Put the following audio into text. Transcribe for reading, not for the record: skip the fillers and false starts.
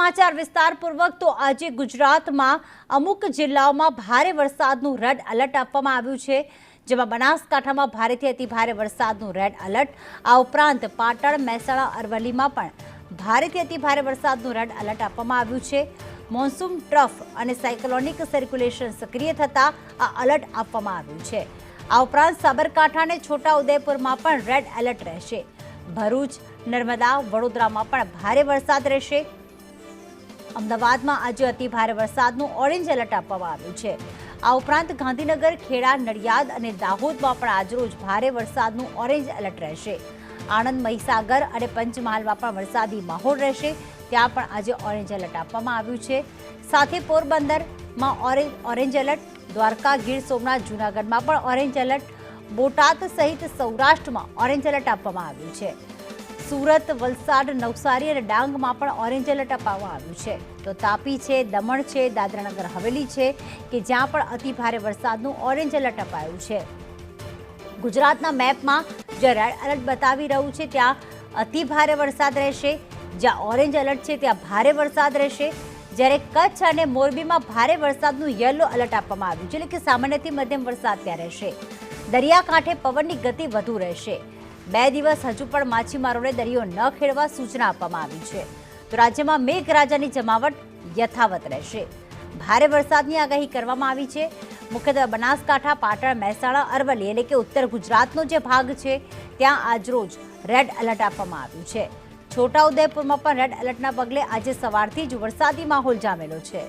સમાચાર વિસ્તારપૂર્વક તો આજે ગુજરાતમાં અમુક જિલ્લાઓમાં ભારે વરસાદનું રેડ એલર્ટ આપવામાં આવ્યું છે, જેમાં બનાસકાંઠામાં ભારેથી અતિભારે વરસાદનું રેડ એલર્ટ, આ ઉપરાંત પાટણ, મહેસાણા, અરવલ્લીમાં પણ ભારેથી અતિભારે વરસાદનું રેડ એલર્ટ આપવામાં આવ્યું છે। મોન્સૂન ટ્રફ અને સાયક્લોનિક સર્ક્યુલેશન સક્રિય થતાં આ એલર્ટ આપવામાં આવ્યું છે। આ ઉપરાંત સાબરકાંઠા અને છોટાઉદેપુરમાં પણ રેડ એલર્ટ રહેશે। ભરૂચ, નર્મદા, વડોદરામાં પણ ભારે વરસાદ રહેશે। અમદાવાદમાં આજે અતિભારે વરસાદનું ઓરેન્જ એલર્ટ આપવામાં આવ્યું છે। આ ઉપરાંત ગાંધીનગર, ખેડા, નડિયાદ અને દાહોદમાં પણ આજરોજ ભારે વરસાદનું ઓરેન્જ એલર્ટ રહેશે। આણંદ, મહીસાગર અને પંચમહાલમાં પણ વરસાદી માહોલ રહેશે, ત્યાં પણ આજે ઓરેન્જ એલર્ટ આપવામાં આવ્યું છે। સાથે પોરબંદરમાં ઓરેન્જ એલર્ટ, દ્વારકા, ગીર સોમનાથ, જૂનાગઢમાં પણ ઓરેન્જ એલર્ટ, બોટાદ સહિત સૌરાષ્ટ્રમાં ઓરેન્જ એલર્ટ આપવામાં આવ્યું છે। સુરત, વલસાડ, નવસારી અને ડાંગમાં પણ ઓરેન્જ એલર્ટ આપવામાં આવ્યું છે। તો તાપી છે, દમણ છે, દાદરાનગર હવેલી છે કે જ્યાં પણ અતિભારે વરસાદનું ઓરેન્જ એલર્ટ અપાયું છે। ગુજરાતના મેપમાં જે રેડ એલર્ટ બતાવી રહ્યું છે ત્યાં અતિભારે વરસાદ રહેશે, જ્યાં ઓરેન્જ એલર્ટ છે ત્યાં ભારે વરસાદ રહેશે, જ્યારે કચ્છ અને મોરબીમાં ભારે વરસાદનું યલો એલર્ટ આપવામાં આવ્યું છે, એટલે કે સામાન્યથી મધ્યમ વરસાદ ત્યાં રહેશે। દરિયાકાંઠે પવનની ગતિ વધુ રહેશે। 2 દિવસ હજુ પણ માછીમારોને દરિયો ન ખેડવા સૂચના આપવામાં આવી છે। તો રાજ્યમાં મેઘરાજાની જમાવટ યથાવત રહેશે। ભારે વરસાદની આગાહી કરવામાં આવી છે। મુખ્યત્વે બનાસકાંઠા, પાટણ, મહેસાણા, અરવલ્લી એટલે કે ઉત્તર ગુજરાતનો જે ભાગ છે ત્યાં આજરોજ રેડ એલર્ટ આપવામાં આવ્યું છે। છોટાઉદેપુરમાં પણ રેડ એલર્ટના પગલે આજે સવારથી જ વરસાદી માહોલ જામેલો છે।